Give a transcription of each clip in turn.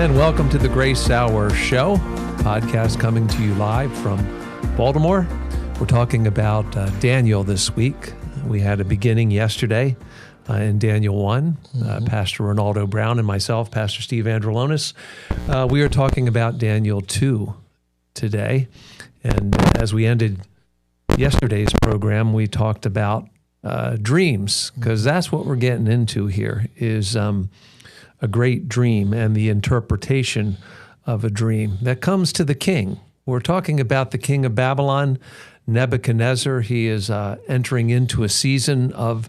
And welcome to the Grace Hour Show, podcast coming to you live from Baltimore. We're talking about Daniel this week. We had a beginning yesterday in Daniel 1. Pastor Renaldo Brown and myself, Pastor Steve Andrulonis. We are talking about Daniel 2 today. And as we ended yesterday's program, we talked about dreams, because that's what we're getting into here, is a great dream and the interpretation of a dream that comes to the king. We're talking about the king of Babylon, Nebuchadnezzar. He is entering into a season of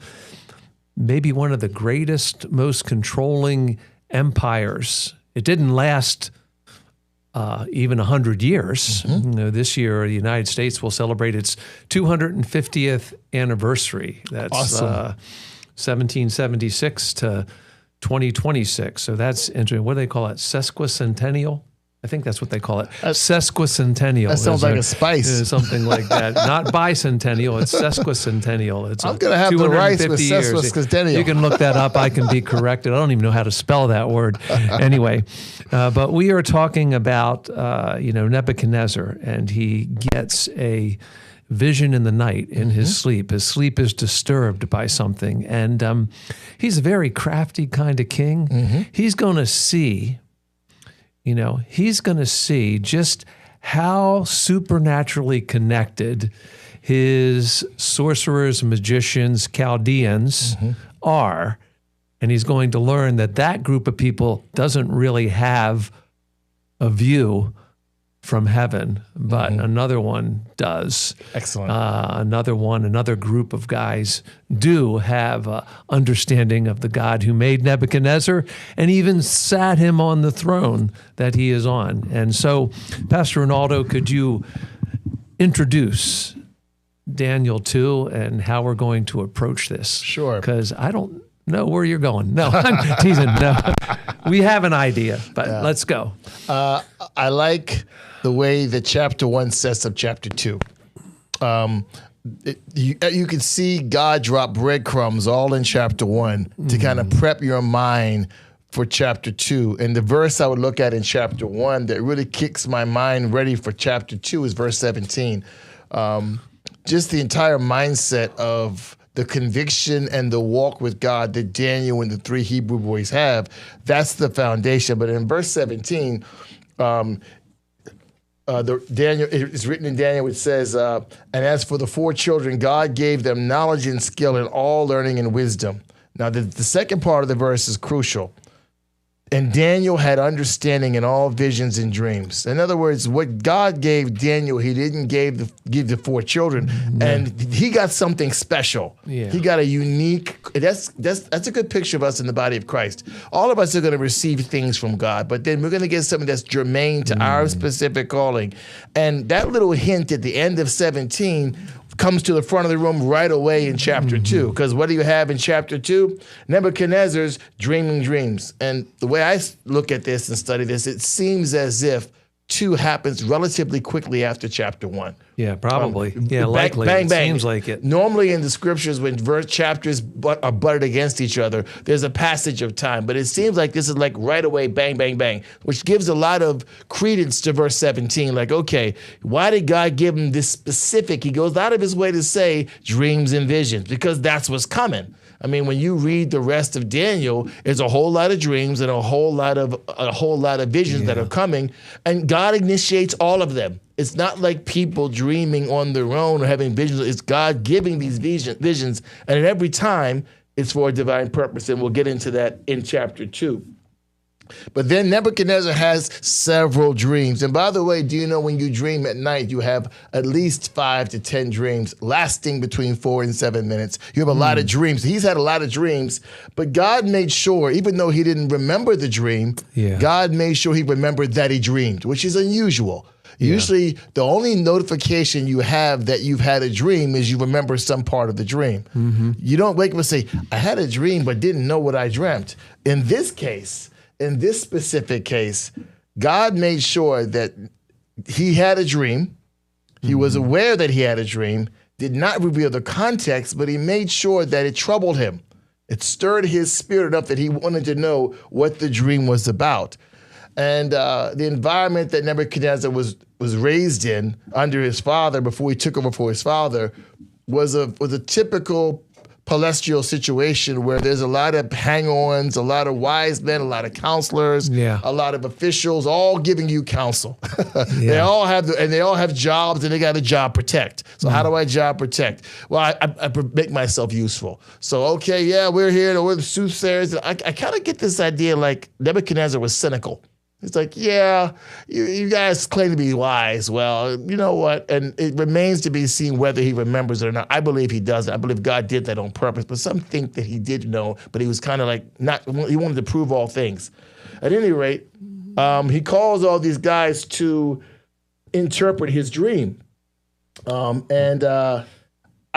maybe one of the greatest, most controlling empires. It didn't last even 100 years. You know, this year, the United States will celebrate its 250th anniversary. That's awesome. 1776 to 2026. So that's interesting. What do they call it? Sesquicentennial? I think that's what they call it. Sesquicentennial. That sounds like a spice. Something like that. Not bicentennial, it's sesquicentennial. It's I'm going to have the rice with sesquicentennial. You can look that up. I can be corrected. I don't even know how to spell that word. Anyway, but we are talking about, Nebuchadnezzar, and he gets a vision in the night in his sleep. His sleep is disturbed by something. And he's a very crafty kind of king. He's going to see, just how supernaturally connected his sorcerers, magicians, Chaldeans are. And he's going to learn that that group of people doesn't really have a view from heaven, but another one does. Excellent. Another group of guys do have understanding of the God who made Nebuchadnezzar and even sat him on the throne that he is on. And so, Pastor Renaldo, could you introduce Daniel 2 and how we're going to approach this? Sure. Because I don't know where you're going. No, I'm teasing. No, we have an idea, but let's go. I like the way that chapter 1 sets up chapter 2. You can see God drop breadcrumbs all in chapter 1 to kind of prep your mind for chapter 2. And the verse I would look at in chapter 1 that really kicks my mind ready for chapter 2 is verse 17. Just the entire mindset of the conviction and the walk with God that Daniel and the three Hebrew boys have, that's the foundation. But in verse 17, it's written in Daniel, it says, and as for the four children, God gave them knowledge and skill in all learning and wisdom. Now, the second part of the verse is crucial. And Daniel had understanding in all visions and dreams. In other words, what God gave Daniel, he didn't give the four children. And he got something special. Yeah. He got a unique, that's a good picture of us in the body of Christ. All of us are going to receive things from God, but then we're going to get something that's germane to our specific calling. And that little hint at the end of 17 comes to the front of the room right away in chapter 2. Because what do you have in chapter 2? Nebuchadnezzar's dreaming dreams. And the way I look at this and study this, it seems as if 2 happens relatively quickly after chapter 1. Yeah, probably. Likely. Bang, bang. It seems like it. Normally in the scriptures, when chapters are butted against each other, there's a passage of time. But it seems like this is like right away, bang, bang, bang, which gives a lot of credence to verse 17. Like, okay, why did God give him this specific? He goes out of his way to say dreams and visions, because that's what's coming. I mean, when you read the rest of Daniel, there's a whole lot of dreams and a whole lot of visions that are coming, and God initiates all of them. It's not like people dreaming on their own or having visions. It's God giving these visions, and at every time, it's for a divine purpose, and we'll get into that in chapter 2. But then Nebuchadnezzar has several dreams. And by the way, do you know when you dream at night, you have at least 5 to 10 dreams lasting between 4 and 7 minutes. You have a lot of dreams. He's had a lot of dreams, but God made sure, even though he didn't remember the dream, God made sure he remembered that he dreamed, which is unusual. Usually the only notification you have that you've had a dream is you remember some part of the dream. You don't wake up and say, I had a dream but didn't know what I dreamt. In this specific case, God made sure that he had a dream. He was aware that he had a dream, did not reveal the context, but he made sure that it troubled him. It stirred his spirit up that he wanted to know what the dream was about. And the environment that Nebuchadnezzar was raised in under his father before he took over for his father was a typical palatial situation where there's a lot of hang-ons, a lot of wise men, a lot of counselors, a lot of officials, all giving you counsel. They all have jobs, and they got a job protect. So how do I job protect? Well, I make myself useful. So we're here, we're the soothsayers. I kind of get this idea like Nebuchadnezzar was cynical. It's like, you guys claim to be wise. Well, you know what? And it remains to be seen whether he remembers it or not. I believe he doesn't. I believe God did that on purpose. But some think that he did know, but he was kind of like he wanted to prove all things. At any rate, he calls all these guys to interpret his dream.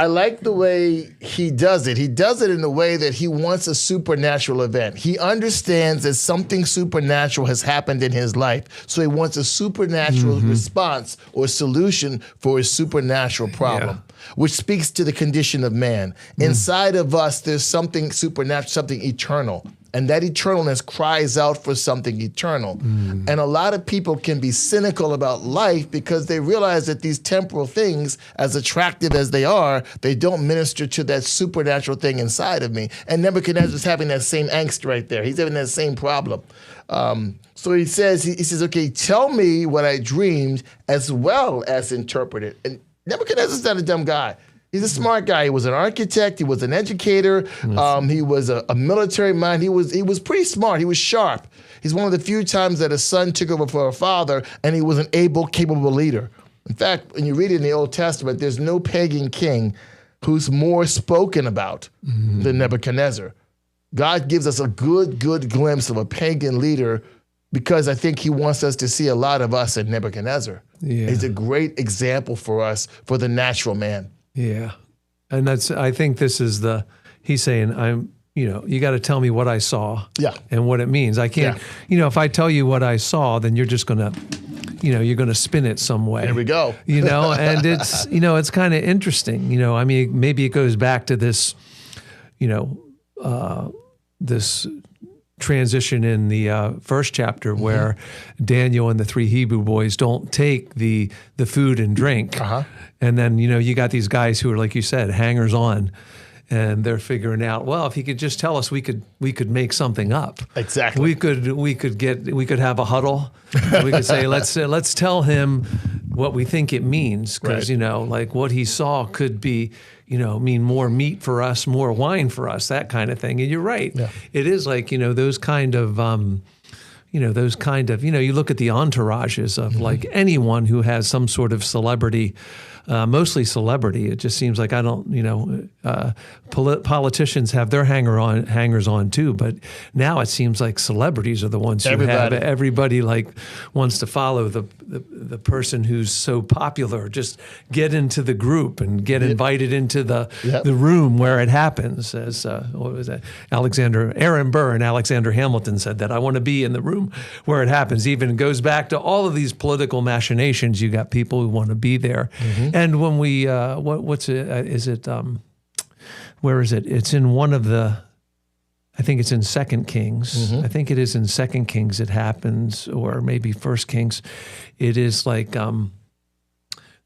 I like the way he does it. He does it in a way that he wants a supernatural event. He understands that something supernatural has happened in his life, so he wants a supernatural response or solution for his supernatural problem, which speaks to the condition of man. Inside of us, there's something supernatural, something eternal. And that eternalness cries out for something eternal. And a lot of people can be cynical about life because they realize that these temporal things, as attractive as they are, they don't minister to that supernatural thing inside of me. And Nebuchadnezzar's having that same angst right there. He's having that same problem. So he says, okay, tell me what I dreamed as well as interpret it. And Nebuchadnezzar's not a dumb guy. He's a smart guy. He was an architect. He was an educator. He was a military mind. He was pretty smart. He was sharp. He's one of the few times that a son took over for a father, and he was an able, capable leader. In fact, when you read it in the Old Testament, there's no pagan king who's more spoken about than Nebuchadnezzar. God gives us a good glimpse of a pagan leader because I think he wants us to see a lot of us in Nebuchadnezzar. He's a great example for us, for the natural man. Yeah. And I think this is he's saying, you got to tell me what I saw and what it means. I can't, if I tell you what I saw, then you're just going to, you're going to spin it some way. There we go. And it's, it's kind of interesting, maybe it goes back to this, this transition in the first chapter where Daniel and the three Hebrew boys don't take the food and drink. And then, you got these guys who are, like you said, hangers on, and they're figuring out, well, if he could just tell us, we could make something up. Exactly. We could have a huddle. We could say, let's tell him what we think it means, because like what he saw could be, mean more meat for us, more wine for us, that kind of thing. And you're right. Yeah. It is like those kind of. You look at the entourages of like anyone who has some sort of celebrity, mostly celebrity. It just seems like politicians have their hangers on too, but now it seems like celebrities are the ones who have everybody like wants to follow the person who's so popular. Just get into the group and get invited into the room where it happens. As what was that? Aaron Burr and Alexander Hamilton said that, I want to be in the room where it happens. Even goes back to all of these political machinations. You got people who want to be there. And when we, what's it, is it, where is it? It's in one of the, I think it's in 2 Kings. I think it is in 2 Kings it happens, or maybe 1 Kings. It is like,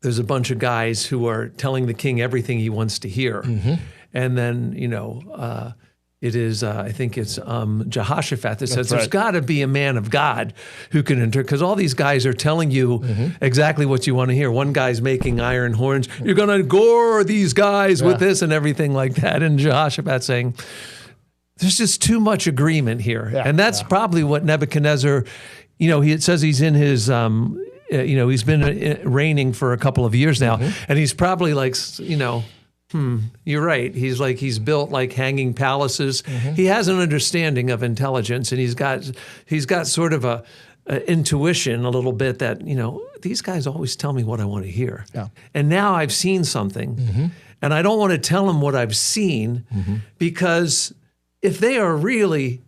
there's a bunch of guys who are telling the king everything he wants to hear. And then, it is, I think it's Jehoshaphat that says, there's got to be a man of God who can because all these guys are telling you exactly what you want to hear. One guy's making iron horns. You're going to gore these guys with this and everything like that. And Jehoshaphat saying, there's just too much agreement here. And that's probably what Nebuchadnezzar, it says he's in his, he's been reigning for a couple of years now. And he's probably like, you're right. He's built like hanging palaces. He has an understanding of intelligence, and he's got sort of a intuition a little bit that, these guys always tell me what I want to hear. And now I've seen something, and I don't want to tell them what I've seen, because if they are really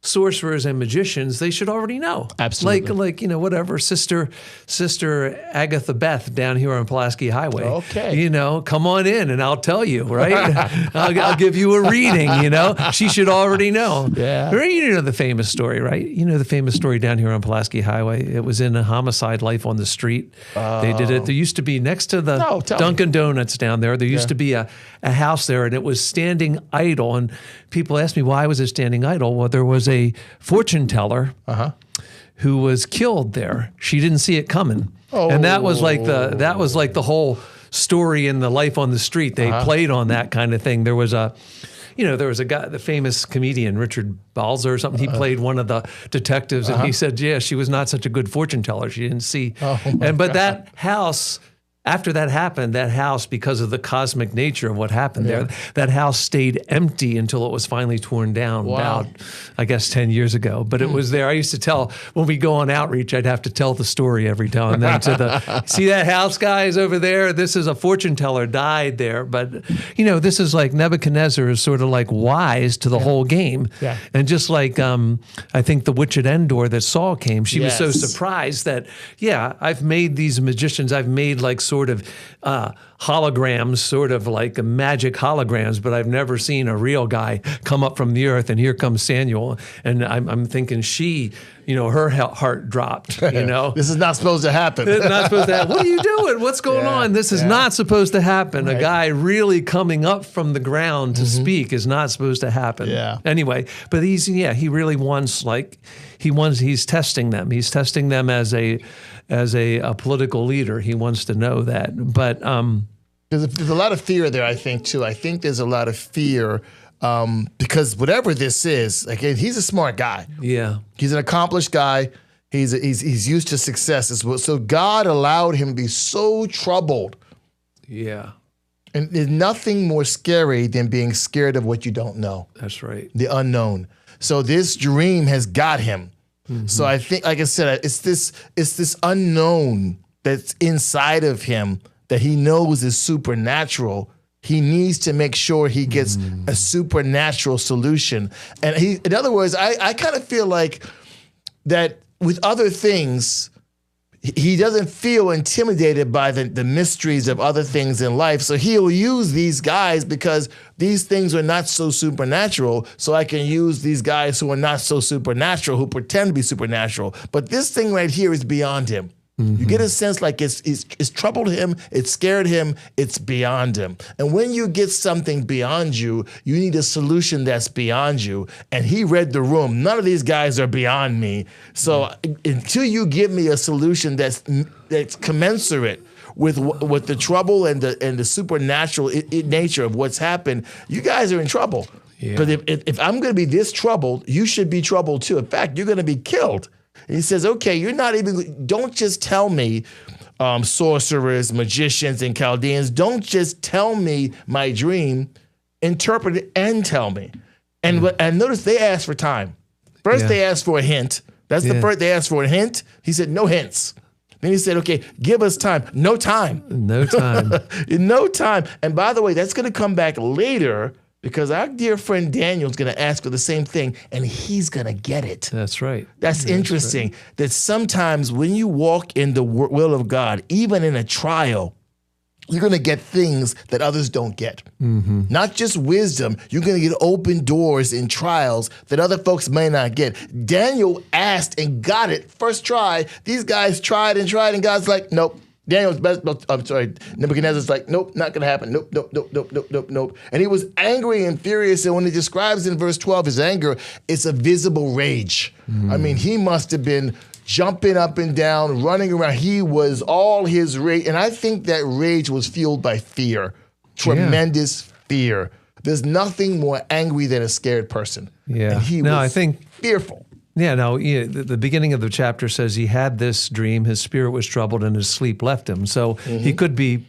sorcerers and magicians, they should already know. Absolutely. Like whatever, Sister Agatha Beth down here on Pulaski Highway. Okay. Come on in and I'll tell you, right? I'll give you a reading, She should already know. Yeah. You know the famous story, right? You know the famous story down here on Pulaski Highway. It was in a Homicide: Life on the Street. They did it. There used to be next to the Dunkin' Donuts down there used to be a house there, and it was standing idle. And people asked me, why was it standing idle? Well, there was a fortune teller who was killed there. She didn't see it coming. And that was like the whole story in the Life on the Street. They played on that kind of thing. There was a guy, the famous comedian, Richard Balzer or something. He played one of the detectives, and he said, yeah, she was not such a good fortune teller. She didn't see. But that house, after that happened, that house, because of the cosmic nature of what happened there, that house stayed empty until it was finally torn down about, I guess, 10 years ago. But it was there. I used to tell, when we go on outreach, I'd have to tell the story every now and then see that house, guys, over there? This is a fortune teller died there. But, this is like Nebuchadnezzar is sort of like wise to the whole game. Yeah. And just like, I think the witch at Endor that Saul came, she was so surprised that, I've made these magicians, I've made like sort of holograms, sort of like magic holograms, but I've never seen a real guy come up from the earth. And here comes Samuel, and I'm thinking her heart dropped. This is not supposed to happen. It's not supposed to happen. What are you doing? What's going on? This is not supposed to happen. Right. A guy really coming up from the ground to speak is not supposed to happen. Yeah. Anyway, but he really wants he's testing them. He's testing them as a political leader. He wants to know that. But there's a lot of fear there, I think, too. I think there's a lot of fear because whatever this is, he's a smart guy. Yeah. He's an accomplished guy. He's used to success as well. So God allowed him to be so troubled. Yeah. And there's nothing more scary than being scared of what you don't know. That's right. The unknown. So this dream has got him. Mm-hmm. So I think, like I said, it's this unknown that's inside of him that he knows is supernatural. He needs to make sure he gets a supernatural solution. And in other words, I kind of feel like that with other things, he doesn't feel intimidated by the mysteries of other things in life. So he'll use these guys because these things are not so supernatural. So I can use these guys who are not so supernatural, who pretend to be supernatural. But this thing right here is beyond him. Mm-hmm. You get a sense like it's troubled him, it scared him, it's beyond him. And when you get something beyond you, you need a solution that's beyond you. And he read the room. None of these guys are beyond me. So until you give me a solution that's commensurate with the trouble and the supernatural nature of what's happened, you guys are in trouble. Because if I'm going to be this troubled, you should be troubled too. In fact, you're going to be killed. And he says, okay, don't just tell me sorcerers, magicians, and Chaldeans. Don't just tell me my dream, interpret it and tell me. And notice they asked for time. First they asked for a hint. That's the first, they asked for a hint. He said, no hints. Then he said, okay, give us time. No time. No time. No time. And by the way, that's going to come back later because our dear friend Daniel is going to ask for the same thing, and he's going to get it. That's right. That's interesting. Right. That sometimes when you walk in the will of God, even in a trial, you're going to get things that others don't get. Mm-hmm. Not just wisdom. You're going to get open doors in trials that other folks may not get. Daniel asked and got it first try. These guys tried, and God's like, nope. Nebuchadnezzar's like, nope, not going to happen. Nope. And he was angry and furious. And when he describes in verse 12 his anger, it's a visible rage. I mean, he must have been jumping up and down, running around. He was all his rage. And I think that rage was fueled by fear, tremendous fear. There's nothing more angry than a scared person. Yeah. And he was fearful. Yeah, no, the beginning of the chapter says he had this dream, his spirit was troubled, and his sleep left him. So he could be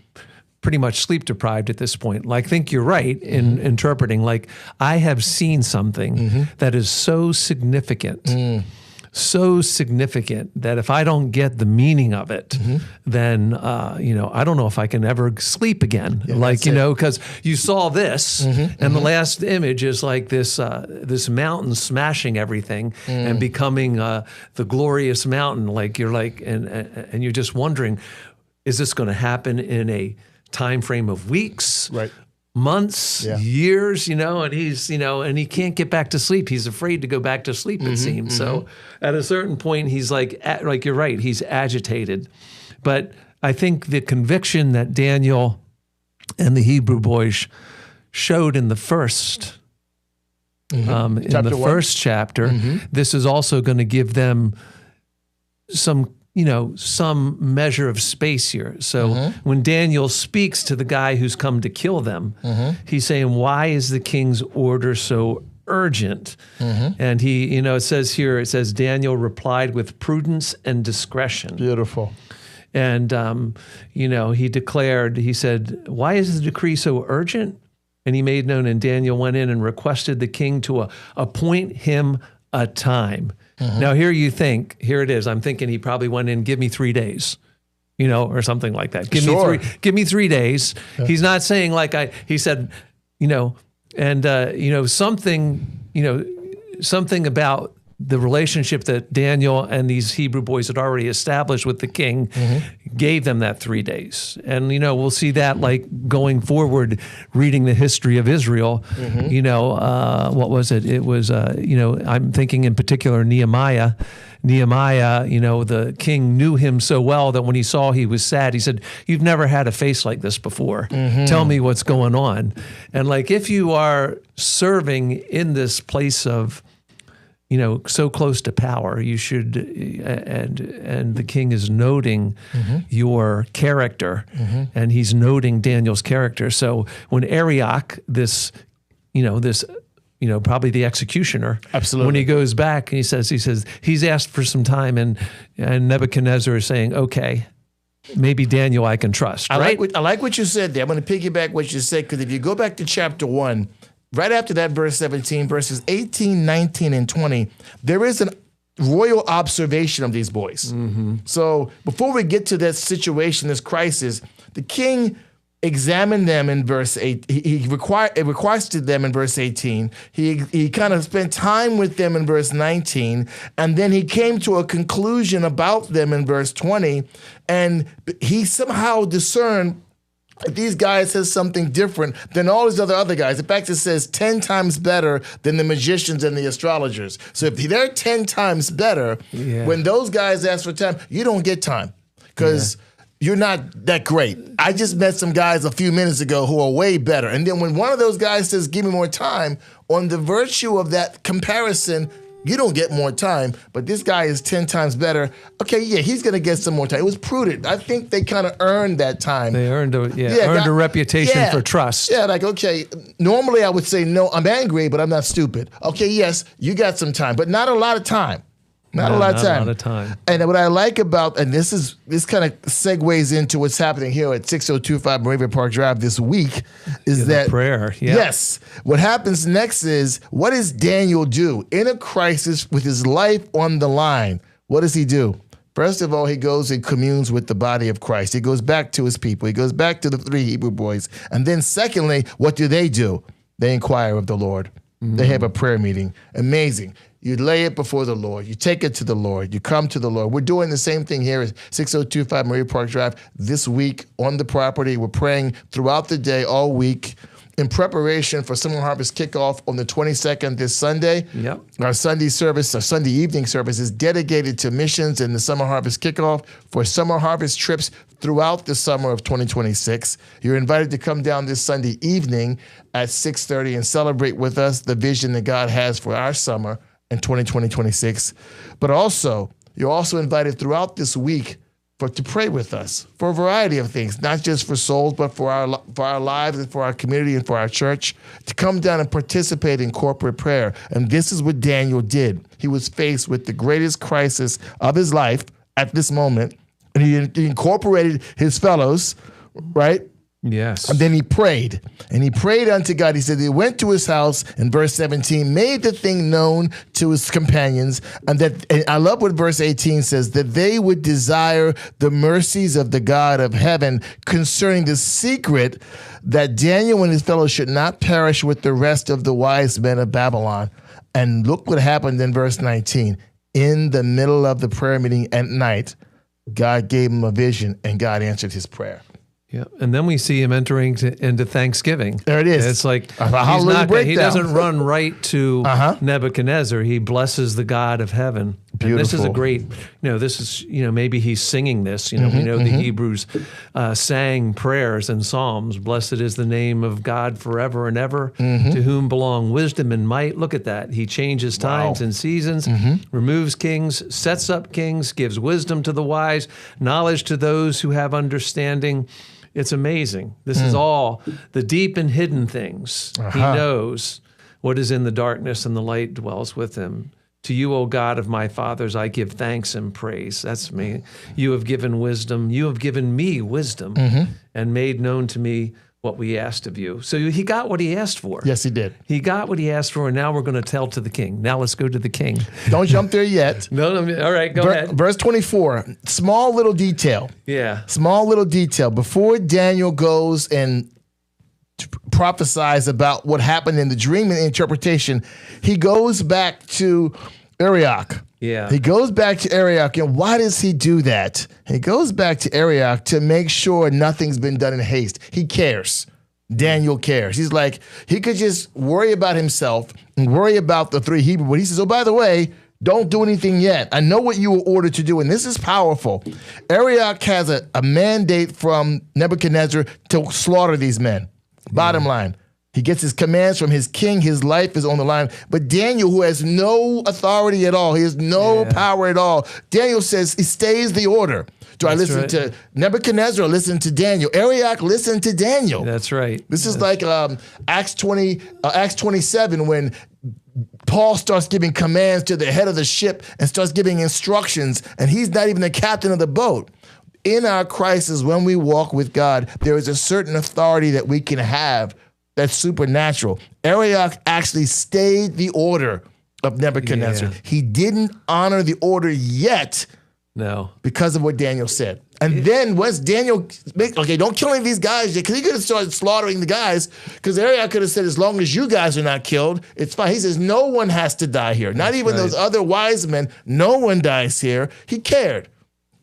pretty much sleep deprived at this point. Like, I think you're right in interpreting, like, I have seen something that is so significant, so significant that if I don't get the meaning of it, then, I don't know if I can ever sleep again. Because you saw this, and the last image is like this mountain smashing everything and becoming the glorious mountain. Like you're like, and you're just wondering, is this going to happen in a time frame of weeks? Right. Months, years, and he's, and he can't get back to sleep. He's afraid to go back to sleep, it seems. So at a certain point, he's like you're right, he's agitated. But I think the conviction that Daniel and the Hebrew boys showed in the first, first chapter, this is also going to give them some measure of space here. So when Daniel speaks to the guy who's come to kill them, he's saying, why is the king's order so urgent? And he, it says Daniel replied with prudence and discretion. Beautiful. And, he said, why is the decree so urgent? And he made known, and Daniel went in and requested the king to appoint him a time. Now here it is. I'm thinking he probably went in, give me 3 days, or something like that. Give me 3 days. Yeah. He's not saying he said, something about the relationship that Daniel and these Hebrew boys had already established with the king gave them that 3 days. And, we'll see that going forward, reading the history of Israel, what was it? It was, I'm thinking in particular Nehemiah, the king knew him so well that when he saw he was sad, he said, you've never had a face like this before. Tell me what's going on. And if you are serving in this place of, so close to power, you should, and the king is noting your character, and he's noting Daniel's character. So when Arioch, probably the executioner, absolutely, when he goes back and he says he's asked for some time, and Nebuchadnezzar is saying, okay, maybe Daniel I can trust. I like what you said there. I'm going to piggyback what you said, because if you go back to chapter 1. Right after that, verse 17, verses 18, 19, and 20, there is a royal observation of these boys. So before we get to that situation, this crisis, the king examined them in verse 8. He requested them in verse 18. He kind of spent time with them in verse 19, and then he came to a conclusion about them in verse 20, and he somehow discerned these guys has something different than all these other guys. In fact, it says 10 times better than the magicians and the astrologers. So if they're 10 times better, when those guys ask for time, you don't get time because you're not that great. I just met some guys a few minutes ago who are way better. And then when one of those guys says, give me more time, on the virtue of that comparison, you don't get more time, but this guy is 10 times better. Okay, he's going to get some more time. It was prudent. I think they kind of earned that time. They earned a reputation for trust. Yeah, okay, normally I would say, no, I'm angry, but I'm not stupid. Okay, yes, you got some time, but not a lot of time. Not a lot of time. And what I like about, and this kind of segues into what's happening here at 6025 Moravian Park Drive this week, is that prayer. Yeah. Yes. What happens next is, what does Daniel do in a crisis with his life on the line? What does he do? First of all, he goes and communes with the body of Christ. He goes back to his people. He goes back to the 3 Hebrew boys. And then secondly, what do? They inquire of the Lord. They have a prayer meeting. Amazing. You lay it before the Lord. You take it to the Lord. You come to the Lord. We're doing the same thing here at 6025 Moravian Park Drive this week on the property. We're praying throughout the day, all week, in preparation for Summer Harvest Kickoff on the 22nd this Sunday. Yep. Our Sunday evening service is dedicated to missions and the Summer Harvest Kickoff for summer harvest trips throughout the summer of 2026. You're invited to come down this Sunday evening at 6:30 and celebrate with us the vision that God has for our summer in 2026. But also, you're also invited throughout this week to pray with us for a variety of things, not just for souls, but for our lives and for our community and for our church, to come down and participate in corporate prayer. And this is what Daniel did. He was faced with the greatest crisis of his life at this moment, and he incorporated his fellows, right? Yes. And then he prayed, and he prayed unto God. He said he went to his house in verse 17, made the thing known to his companions, and I love what verse 18 says, that they would desire the mercies of the God of heaven concerning the secret that Daniel and his fellows should not perish with the rest of the wise men of Babylon. And look what happened in verse 19. In the middle of the prayer meeting at night, God gave him a vision, and God answered his prayer. Yeah, and then we see him entering into Thanksgiving. There it is. It's like he doesn't run right to Nebuchadnezzar. He blesses the God of heaven. Beautiful. And this is a great, maybe he's singing this. We know the Hebrews sang prayers and psalms. Blessed is the name of God forever and ever, to whom belong wisdom and might. Look at that. He changes times and seasons, removes kings, sets up kings, gives wisdom to the wise, knowledge to those who have understanding. It's amazing. This is all the deep and hidden things. He knows what is in the darkness, and the light dwells with him. To you, O God of my fathers, I give thanks and praise. That's me. You have given wisdom. You have given me wisdom and made known to me what we asked of you. So he got what he asked for. Yes, he did. He got what he asked for, and now we're going to tell to the king. Now let's go to the king. Don't jump there yet. No, all right, go ahead. Verse 24, small little detail. Yeah. Small little detail. Before Daniel goes and prophesies about what happened in the dream and interpretation, he goes back to Arioch. Yeah. He goes back to Arioch, and why does he do that? He goes back to Arioch to make sure nothing's been done in haste. He cares. Daniel cares. He's like, he could just worry about himself and worry about the three Hebrew, but he says, oh, by the way, don't do anything yet. I know what you were ordered to do, and this is powerful. Arioch has a mandate from Nebuchadnezzar to slaughter these men. Bottom line. He gets his commands from his king. His life is on the line. But Daniel, who has no authority at all, he has no power at all. Daniel says he stays the order. Do I listen to Nebuchadnezzar or listen to Daniel? Arioch listened to Daniel. That's right. This is like Acts 27 when Paul starts giving commands to the head of the ship and starts giving instructions, and he's not even the captain of the boat. In our crisis, when we walk with God, there is a certain authority that we can have that's supernatural. Arioch actually stayed the order of Nebuchadnezzar. Yeah. He didn't honor the order yet. No. Because of what Daniel said. And then once Daniel, don't kill any of these guys yet, because he could have started slaughtering the guys, because Arioch could have said, as long as you guys are not killed, it's fine. He says, no one has to die here. Not even those other wise men. No one dies here. He cared.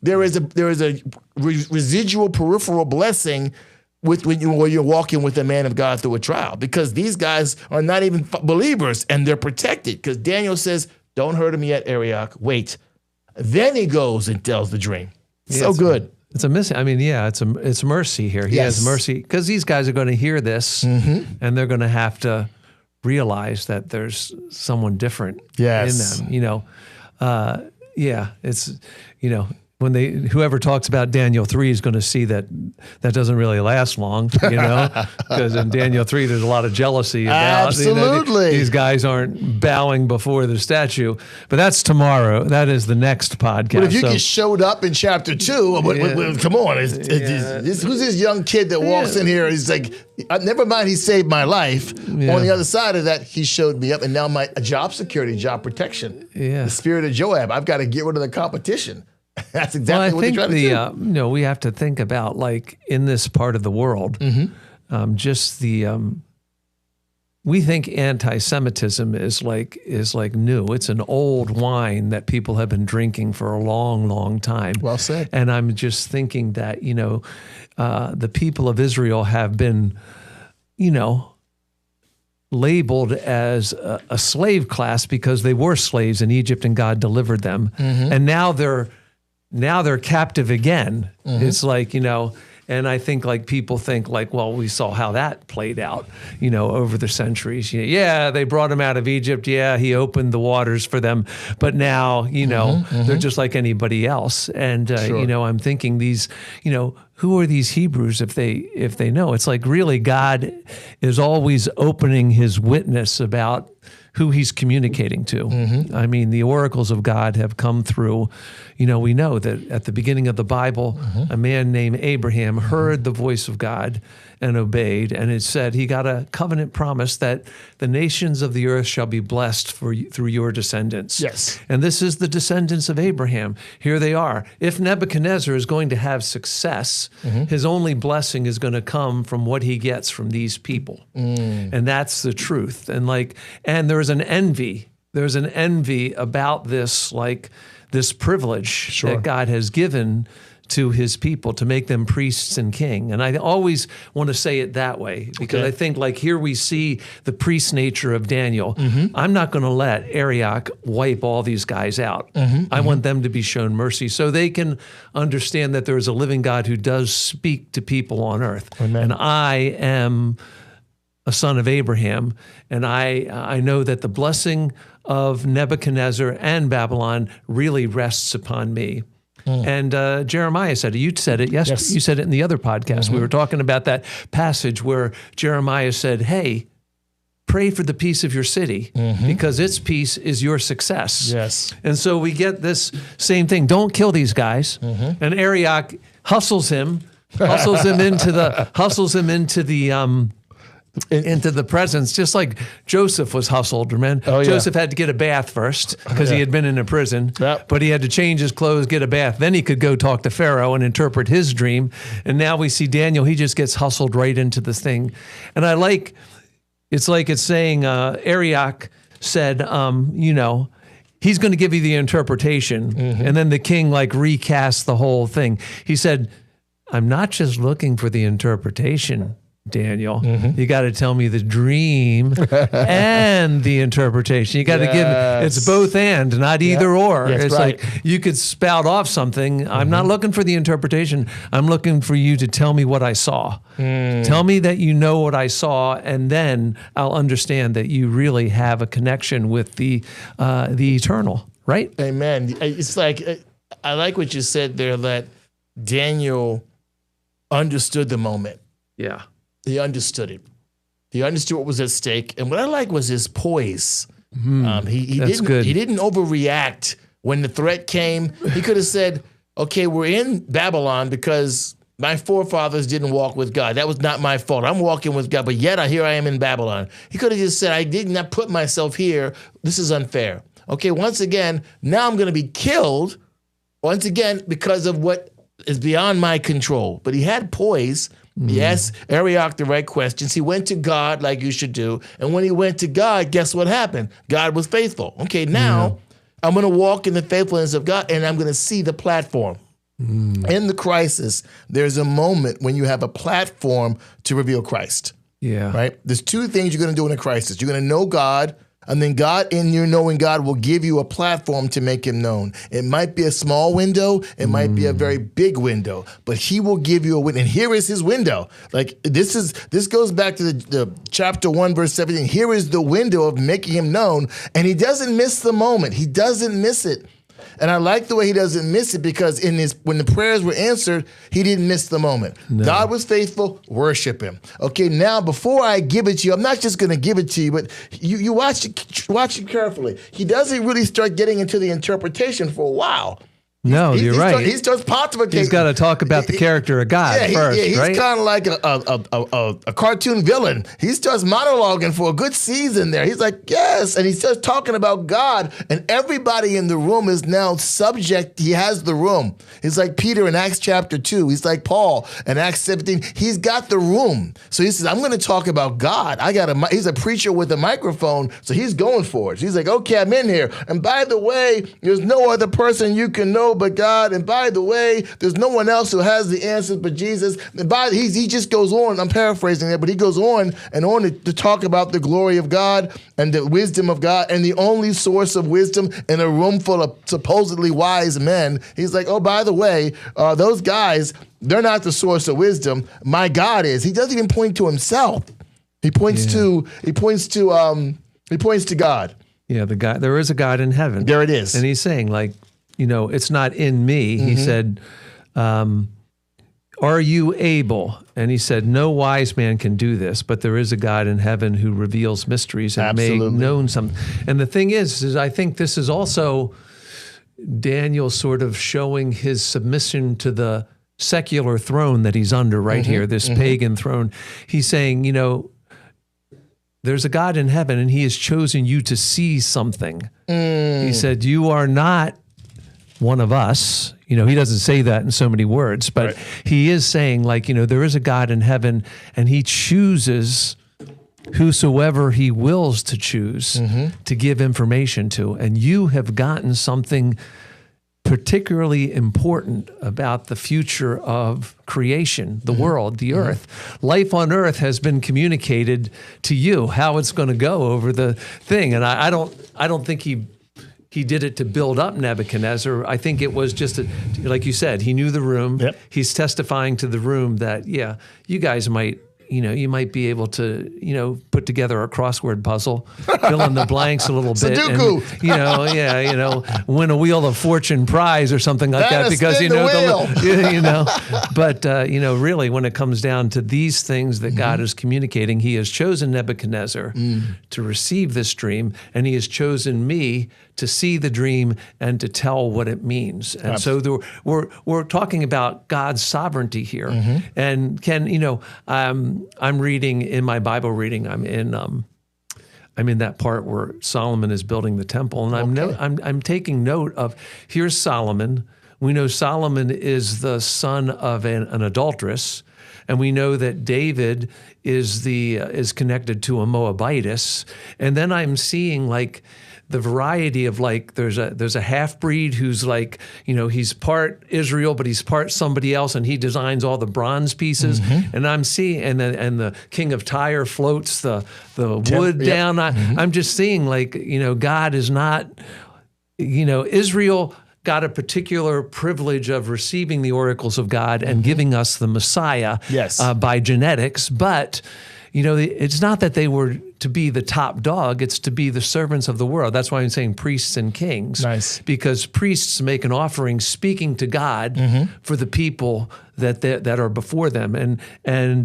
There is a residual peripheral blessing when you're walking with a man of God through a trial, because these guys are not even believers and they're protected, because Daniel says, don't hurt him yet, Arioch, wait. Then he goes and tells the dream. So good. It's a it's mercy here. He has mercy because these guys are going to hear this and they're going to have to realize that there's someone different in them. It's when whoever talks about Daniel 3 is going to see that doesn't really last long, because in Daniel 3 there's a lot of jealousy about these guys aren't bowing before the statue. But that's tomorrow. That is the next podcast. But if you get showed up in chapter 2, come on, who's this young kid that walks in here? He's like, never mind, he saved my life. Yeah. On the other side of that, he showed me up, and now my job security, job protection, the spirit of Joab. I've got to get rid of the competition. That's exactly what they're trying to do. We have to think about, like, in this part of the world, we think anti-Semitism is like new. It's an old wine that people have been drinking for a long, long time. Well said. And I'm just thinking that, the people of Israel have been, labeled as a slave class because they were slaves in Egypt and God delivered them. And now they're captive again. It's like, and I think like people think like, well, we saw how that played out, over the centuries. Yeah, they brought him out of Egypt. Yeah, he opened the waters for them. But now, they're just like anybody else. And, I'm thinking these, who are these Hebrews if they know? It's like really God is always opening his witness about who he's communicating to. I mean, the oracles of God have come through. We know that at the beginning of the Bible, a man named Abraham heard the voice of God and obeyed, and it said he got a covenant promise that the nations of the earth shall be blessed through your descendants. Yes. And this is the descendants of Abraham. Here they are. If Nebuchadnezzar is going to have success, his only blessing is going to come from what he gets from these people. And that's the truth. And there's an envy. There's an envy about this, this privilege that God has given to his people to make them priests and king. And I always want to say it that way because I think here we see the priest nature of Daniel. I'm not going to let Arioch wipe all these guys out. I want them to be shown mercy so they can understand that there is a living God who does speak to people on earth. Amen. And I am a son of Abraham, and I know that the blessing of Nebuchadnezzar and Babylon really rests upon me. And Jeremiah said it. You said it yesterday. Yes. You said it in the other podcast. We were talking about that passage where Jeremiah said, hey, pray for the peace of your city because its peace is your success. Yes. And so we get this same thing. Don't kill these guys. And Arioch hustles him into the presence, just like Joseph was hustled, man. Joseph had to get a bath first because he had been in a prison, but he had to change his clothes, get a bath. Then he could go talk to Pharaoh and interpret his dream. And now we see Daniel, he just gets hustled right into this thing. And it's saying, Arioch said, he's going to give you the interpretation. And then the king recast the whole thing. He said, I'm not just looking for the interpretation, Daniel. You got to tell me the dream and the interpretation. You got to give it's both and, not either or. It's right. You could spout off something. I'm not looking for the interpretation. I'm looking for you to tell me what I saw. Tell me that you know what I saw, and then I'll understand that you really have a connection with the eternal, right? Amen. It's I like what you said there, that Daniel understood the moment. Yeah. He understood it. He understood what was at stake. And what I like was his poise. He didn't overreact when the threat came. He could have said, okay, we're in Babylon because my forefathers didn't walk with God. That was not my fault. I'm walking with God, but yet here I am in Babylon. He could have just said, I did not put myself here. This is unfair. Okay, once again, now I'm going to be killed, once again, because of what is beyond my control. But he had poise. He asked Arioch the right questions. He went to God like you should do. And when he went to God, guess what happened? God was faithful. Okay, now I'm going to walk in the faithfulness of God, and I'm going to see the platform. In the crisis, there's a moment when you have a platform to reveal Christ. Yeah. Right? There's two things you're going to do in a crisis. You're going to know God, and then God, in your knowing God, will give you a platform to make him known. It might be a small window. It might be a very big window, but he will give you a window. And here is his window. This goes back to the chapter 1, verse 17. Here is the window of making him known. And he doesn't miss the moment. He doesn't miss it. And I like the way he doesn't miss it, because when the prayers were answered, he didn't miss the moment. No. God was faithful, worship him. Okay, now before I give it to you, I'm not just going to give it to you, but you watch it carefully. He doesn't really start getting into the interpretation for a while. No, you're right. He starts pontificating. He's got to talk about the character of God first, he's right? He's kind of like a cartoon villain. He starts monologuing for a good season there. He's like, yes, and he starts talking about God, and everybody in the room is now subject. He has the room. He's like Peter in Acts chapter 2. He's like Paul in Acts 17. He's got the room. So he says, I'm going to talk about God. He's a preacher with a microphone, so he's going for it. He's like, okay, I'm in here. And by the way, there's no other person you can know but God. And by the way, there's no one else who has the answers but Jesus. And he just goes on, I'm paraphrasing there, but he goes on and on to talk about the glory of God and the wisdom of God and the only source of wisdom in a room full of supposedly wise men. He's like, oh, by the way, those guys, they're not the source of wisdom. My God is. He doesn't even point to himself. He points to God. Yeah, the God. There is a God in heaven. There it is. And he's saying, it's not in me. He said, are you able? And he said, no wise man can do this, but there is a God in heaven who reveals mysteries and made known some. And the thing is I think this is also Daniel sort of showing his submission to the secular throne that he's under right here, this pagan throne. He's saying, there's a God in heaven and he has chosen you to see something. He said, you are not one of us. He doesn't say that in so many words, but he is saying there is a God in heaven and he chooses whosoever he wills to choose to give information to. And you have gotten something particularly important about the future of creation, the world, the earth. Life on earth has been communicated to you, how it's going to go over the thing. And I don't think he did it to build up Nebuchadnezzar. I think it was just, like you said, he knew the room. Yep. He's testifying to the room that, you guys might, you might be able to, put together a crossword puzzle, fill in the blanks a little bit. Sudoku. And, win a Wheel of Fortune prize or something like that because, but, really when it comes down to these things that God is communicating, he has chosen Nebuchadnezzar to receive this dream, and he has chosen me to see the dream and to tell what it means. And so we're talking about God's sovereignty here. And Ken, I'm reading in my Bible reading, I'm in that part where Solomon is building the temple, and I'm taking note of, here's Solomon. We know Solomon is the son of an adulteress, and we know that David is connected to a Moabitess. And then I'm seeing the variety of there's a half-breed who's he's part Israel, but he's part somebody else, and he designs all the bronze pieces. And I'm seeing, and the king of Tyre floats the wood down. I'm just seeing God is not, Israel got a particular privilege of receiving the oracles of God and giving us the Messiah by genetics, but it's not that they were to be the top dog, it's to be the servants of the world. That's why I'm saying priests and kings. Nice. Because priests make an offering speaking to God for the people that are before them. And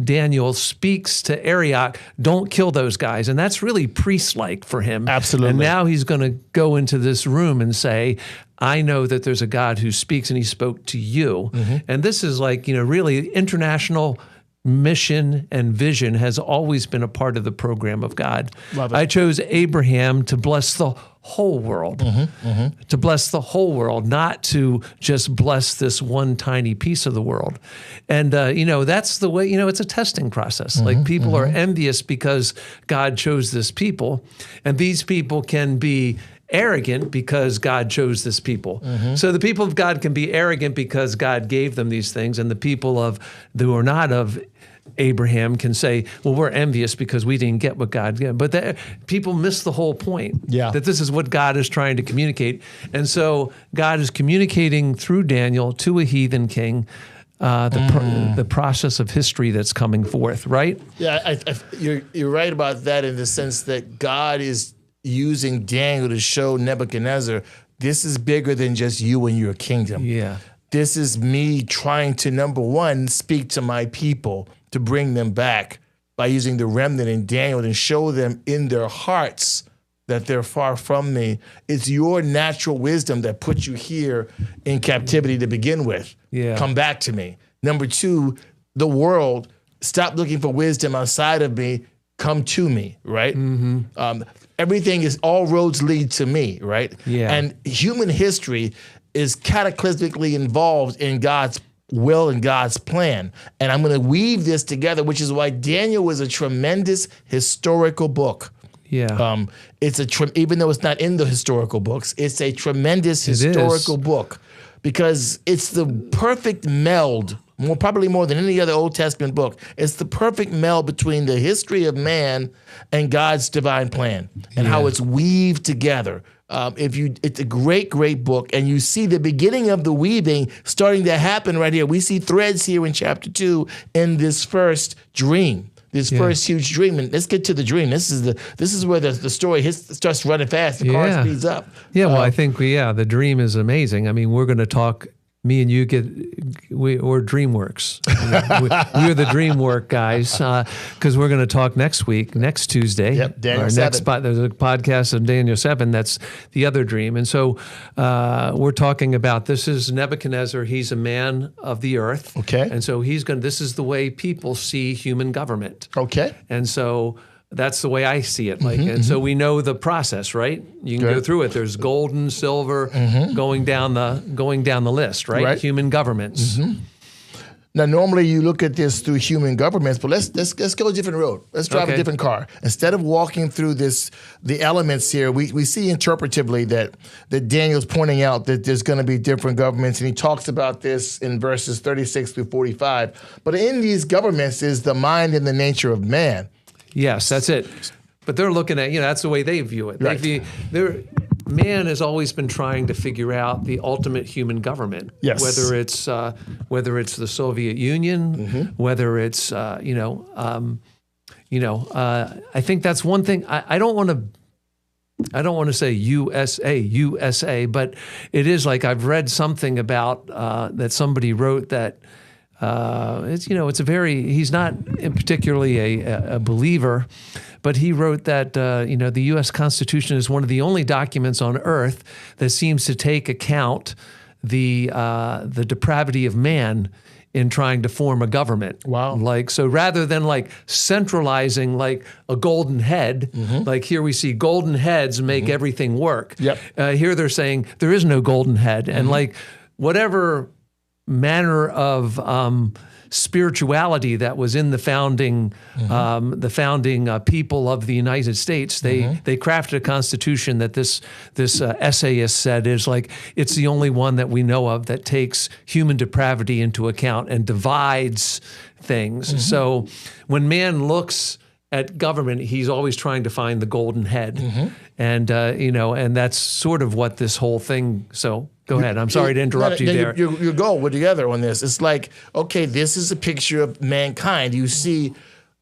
Daniel speaks to Arioch, don't kill those guys. And that's really priest-like for him. Absolutely. And now he's going to go into this room and say, I know that there's a God who speaks, and he spoke to you. And this is really international mission and vision has always been a part of the program of God. Love it. I chose Abraham to bless the whole world, to bless the whole world, not to just bless this one tiny piece of the world. And, that's the way, it's a testing process. People are envious because God chose this people, and these people can be arrogant because God chose this people. So the people of God can be arrogant because God gave them these things, and the people who are not of Abraham can say, well, we're envious because we didn't get what God gave. But people miss the whole point, that this is what God is trying to communicate. And so God is communicating through Daniel to a heathen king the process of history that's coming forth, right? Yeah, you're right about that in the sense that God is using Daniel to show Nebuchadnezzar, this is bigger than just you and your kingdom. Yeah. This is me trying to, number one, speak to my people to bring them back by using the remnant in Daniel and show them in their hearts that they're far from me. It's your natural wisdom that put you here in captivity to begin with. Yeah. Come back to me. Number two, the world, stop looking for wisdom outside of me. Come to me, right? Everything is, all roads lead to me, right? Yeah. And human history is cataclysmically involved in God's will and God's plan. And I'm going to weave this together, which is why Daniel was a tremendous historical book. Yeah. Even though it's not in the historical books, it's a tremendous historical book because it's the perfect meld, probably more than any other Old Testament book. It's the perfect meld between the history of man and God's divine plan and how it's weaved together. It's a great, great book, and you see the beginning of the weaving starting to happen right here. We see threads here in chapter 2 in this first dream, first huge dream. And let's get to the dream. This is where the story starts running fast. The car speeds up. Yeah, well, I think the dream is amazing. I mean, we're going to talk me and you we're DreamWorks. We're the DreamWork guys because we're going to talk next Tuesday. Yep, Daniel 7. There's a podcast of Daniel 7. That's the other dream. And so we're talking about, this is Nebuchadnezzar. He's a man of the earth. Okay. And so this is the way people see human government. Okay. And so that's the way I see it. And so we know the process, right? You can go through it. There's gold and silver going down the list, right? Human governments. Now, normally you look at this through human governments, but let's go a different road. Let's drive a different car. Instead of walking through the elements here, we see interpretively that Daniel's pointing out that there's going to be different governments, and he talks about this in verses 36 through 45. But in these governments is the mind and the nature of man. Yes, that's it. But they're looking at, that's the way they view it. Man has always been trying to figure out the ultimate human government. Yes. Whether it's the Soviet Union, whether it's I think that's one thing. I don't want to say USA, but it is like I've read something about that somebody wrote that. He's not particularly a believer, but he wrote that, the U.S. Constitution is one of the only documents on earth that seems to take account the depravity of man in trying to form a government. Wow. So rather than centralizing like a golden head, like here we see golden heads make everything work. Yep. Here they're saying there is no golden head. And whatever manner of spirituality that was in the founding people of the United States, they crafted a constitution that this essayist said is it's the only one that we know of that takes human depravity into account and divides things. So when man looks at government, he's always trying to find the golden head, and that's sort of what this whole thing. So. Go ahead. I'm sorry to interrupt you there. Your goal, we're together on this. It's okay, this is a picture of mankind. You see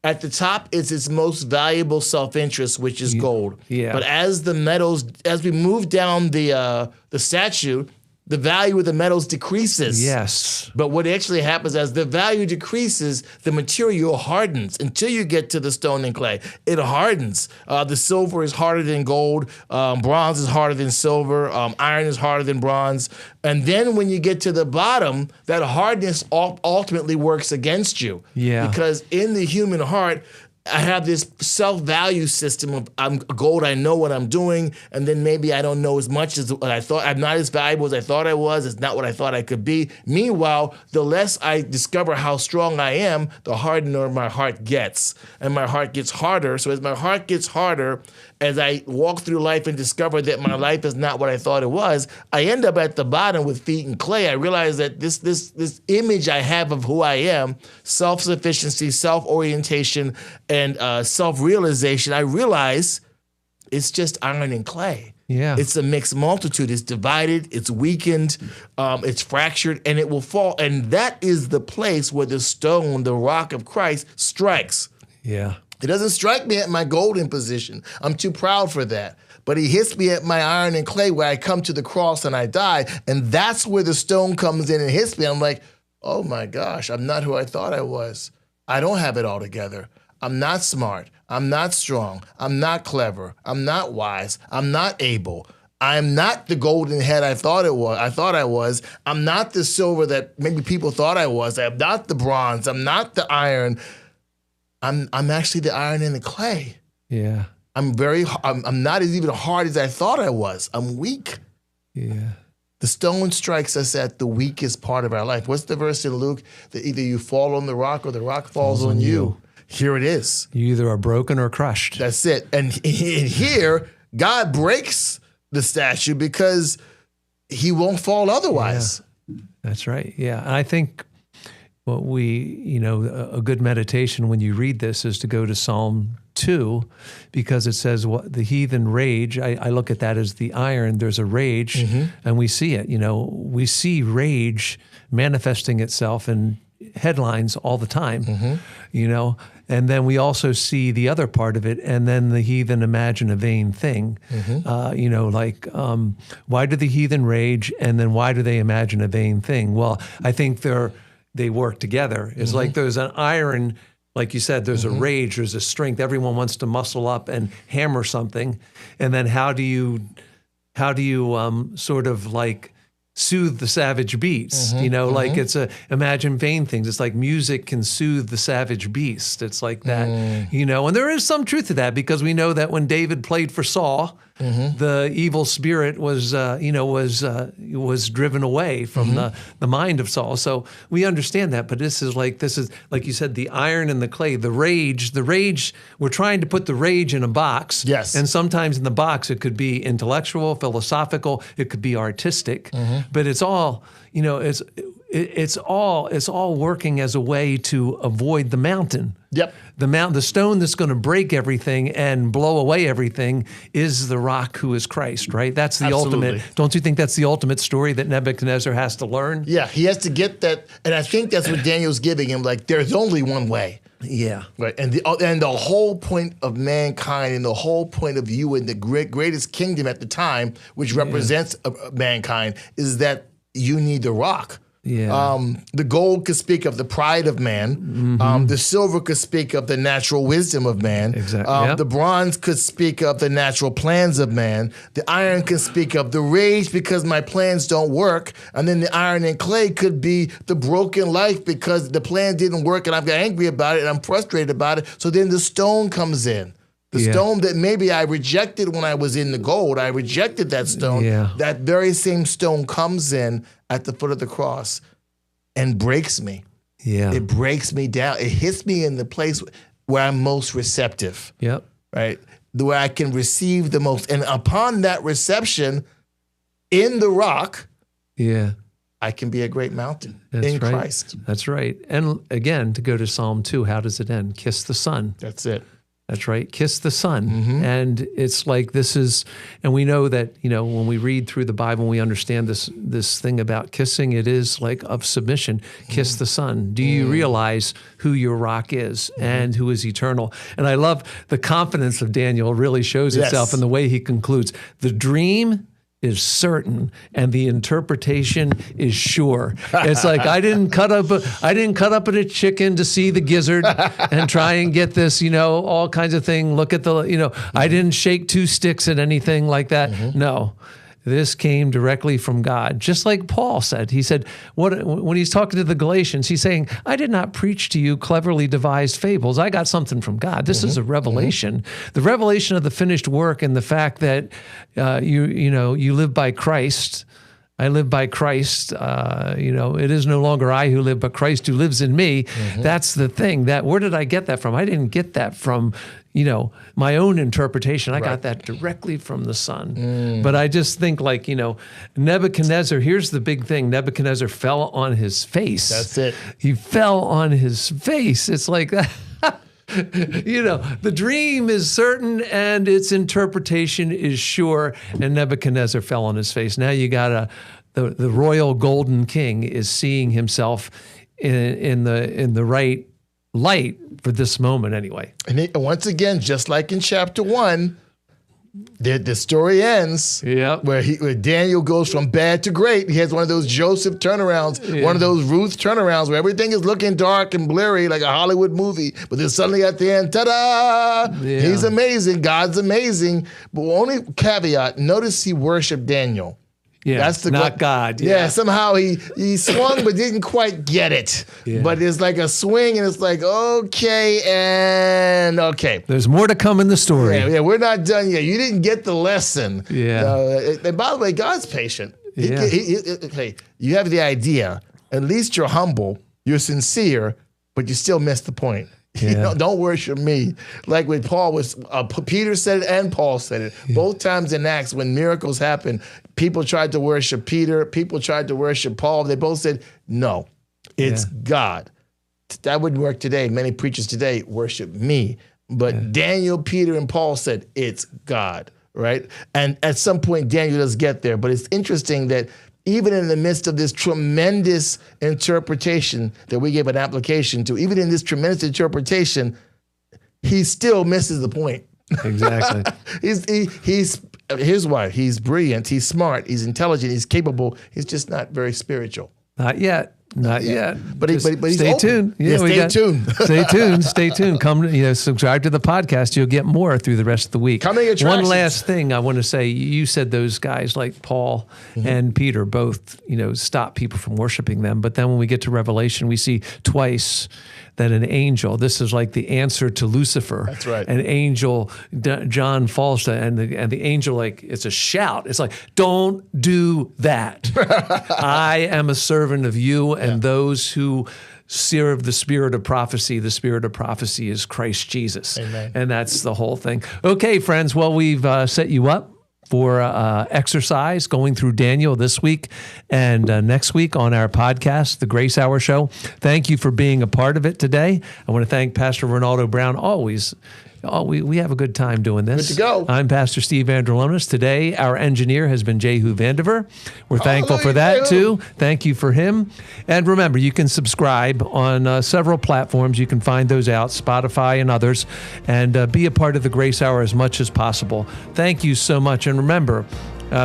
at the top is its most valuable self-interest, which is gold. Yeah. But as we move down the statue, the value of the metals decreases. Yes. But what actually happens as the value decreases, the material hardens until you get to the stone and clay. It hardens. The silver is harder than gold. Bronze is harder than silver. Iron is harder than bronze. And then when you get to the bottom, that hardness ultimately works against you. Yeah. Because in the human heart, I have this self-value system of I'm gold, I know what I'm doing, and then maybe I don't know as much as what I thought. I'm not as valuable as I thought I was. It's not what I thought I could be. Meanwhile, the less I discover how strong I am, the harder my heart gets. And my heart gets harder. So as my heart gets harder, as I walk through life and discover that my life is not what I thought it was, I end up at the bottom with feet in clay. I realize that this image I have of who I am, self-sufficiency, self-orientation, and self-realization, I realize it's just iron and clay. Yeah. It's a mixed multitude. It's divided, it's weakened, it's fractured, and it will fall. And that is the place where the stone, the rock of Christ, strikes. Yeah. It doesn't strike me at my golden position. I'm too proud for that. But he hits me at my iron and clay where I come to the cross and I die. And that's where the stone comes in and hits me. I'm like, oh my gosh, I'm not who I thought I was. I don't have it all together. I'm not smart. I'm not strong. I'm not clever. I'm not wise. I'm not able. I'm not the golden head I thought I was. I'm not the silver that maybe people thought I was. I'm not the bronze. I'm not the iron. I'm actually the iron and the clay. Yeah. I'm not as even hard as I thought I was. I'm weak. Yeah. The stone strikes us at the weakest part of our life. What's the verse in Luke? That either you fall on the rock or the rock falls on you. Here it is. You either are broken or crushed. That's it. And here, God breaks the statue because he won't fall otherwise. Yeah. That's right. Yeah. And I think what a good meditation when you read this is to go to Psalm 2, because it says what the heathen rage. I look at that as the iron. There's a rage, and we see it. We see rage manifesting itself in headlines all the time, you know. And then we also see the other part of it, and then the heathen imagine a vain thing. You know, like, why do the heathen rage, and then why do they imagine a vain thing? Well, I think they work together. It's like there's an iron, like you said, there's a rage, there's a strength. Everyone wants to muscle up and hammer something. And then how do you sort of like soothe the savage beast, you know, like imagine vain things. It's like music can soothe the savage beast. It's like that, you know, and there is some truth to that, because we know that when David played for Saul, the evil spirit was driven away from the mind of Saul. So we understand that, but this is like you said, the iron and the clay, the rage, we're trying to put the rage in a box. Yes. And sometimes in the box, it could be intellectual, philosophical, it could be artistic, but it's all, you know, it's all working as a way to avoid the mountain. Yep. The stone that's going to break everything and blow away everything is the rock who is Christ, right? That's the ultimate. Don't you think that's the ultimate story that Nebuchadnezzar has to learn? Yeah, he has to get that. And I think that's what Daniel's giving him. Like, there's only one way. Yeah. Right. And the whole point of mankind, and the whole point of you in the greatest kingdom at the time, which represents mankind, is that you need the rock. Yeah. The gold could speak of the pride of man. The silver could speak of the natural wisdom of man. Exactly. The bronze could speak of the natural plans of man. The iron can speak of the rage because my plans don't work. And then the iron and clay could be the broken life because the plan didn't work and I've got angry about it and I'm frustrated about it. So then the stone comes in. The stone that maybe I rejected when I was in the gold, I rejected that stone. Yeah. That very same stone comes in at the foot of the cross and breaks me. Yeah. It breaks me down. It hits me in the place where I'm most receptive. Yep. Right? Where I can receive the most. And upon that reception in the rock, I can be a great mountain in Christ. That's right. And again, to go to Psalm 2, how does it end? Kiss the Son. That's it. That's right. Kiss the Son. And it's like and we know that, you know, when we read through the Bible, we understand this thing about kissing, it is like of submission. Kiss the Son. Do you realize who your rock is and who is eternal? And I love the confidence of Daniel really shows itself in the way he concludes. The dream is certain and the interpretation is sure. It's like I didn't cut up a chicken to see the gizzard and try and get this, you know, all kinds of thing. Look at the, you know, I didn't shake two sticks at anything like that. No. This came directly from God. Just like Paul said. He said, when he's talking to the Galatians, he's saying, I did not preach to you cleverly devised fables. I got something from God. This is a revelation. The revelation of the finished work and the fact that you live by Christ. I live by Christ. It is no longer I who live, but Christ who lives in me. That's the thing. Where did I get that from? I didn't get that from, my own interpretation. I got that directly from the Son. But I just think Nebuchadnezzar, here's the big thing. Nebuchadnezzar fell on his face. That's it. He fell on his face. It's like that. The dream is certain and its interpretation is sure, and Nebuchadnezzar fell on his face. Now you got the royal golden king is seeing himself in the right light for this moment anyway. And once again, just like in chapter 1, the story ends where Daniel goes from bad to great. He has one of those Joseph turnarounds, one of those Ruth turnarounds where everything is looking dark and blurry like a Hollywood movie. But then suddenly at the end, ta-da! Yeah. He's amazing. God's amazing. But only caveat, notice he worshiped Daniel. Yeah, that's not God. Yeah, somehow he swung but didn't quite get it. Yeah. But it's like a swing and it's like, okay. There's more to come in the story. Yeah, we're not done yet. You didn't get the lesson. Yeah. And by the way, God's patient. Yeah. You have the idea. At least you're humble. You're sincere, but you still miss the point. Yeah. Don't worship me. Like when Peter said it and Paul said it. Yeah. Both times in Acts when miracles happened, people tried to worship Peter, people tried to worship Paul. They both said, no, it's God. That wouldn't work today. Many preachers today worship me. But Daniel, Peter, and Paul said, it's God, right? And at some point, Daniel does get there. But it's interesting that even in the midst of this tremendous interpretation that we give an application to, even in this tremendous interpretation, he still misses the point. Exactly. Here's why. He's brilliant, he's smart, he's intelligent, he's capable. He's just not very spiritual. Not yet. Not yet. But he's stay tuned. Stay tuned. Stay tuned. Stay tuned. Come, subscribe to the podcast. You'll get more through the rest of the week. Coming attractions. One last thing I want to say. You said those guys like Paul and Peter both, stop people from worshiping them. But then when we get to Revelation, we see twice that an angel, this is like the answer to Lucifer. That's right. An angel, John falls to, and the angel, it's a shout. It's like, don't do that. I am a servant of you and those who serve the spirit of prophecy. The spirit of prophecy is Christ Jesus. Amen. And that's the whole thing. Okay, friends, well, we've set you up for exercise going through Daniel this week and next week on our podcast, The Grace Hour Show. Thank you for being a part of it today. I want to thank Pastor Renaldo Brown. We have a good time doing this. Good to go. I'm Pastor Steve Andrulonis. Today, our engineer has been Jehu Vandiver. We're thankful for that, too. Thank you for him. And remember, you can subscribe on several platforms. You can find those out, Spotify and others, and be a part of the Grace Hour as much as possible. Thank you so much. And remember,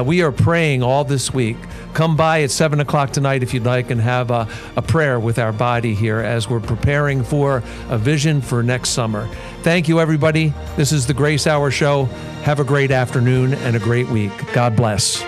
we are praying all this week. Come by at 7 o'clock tonight if you'd like and have a prayer with our body here as we're preparing for a vision for next summer. Thank you, everybody. This is the Grace Hour Show. Have a great afternoon and a great week. God bless.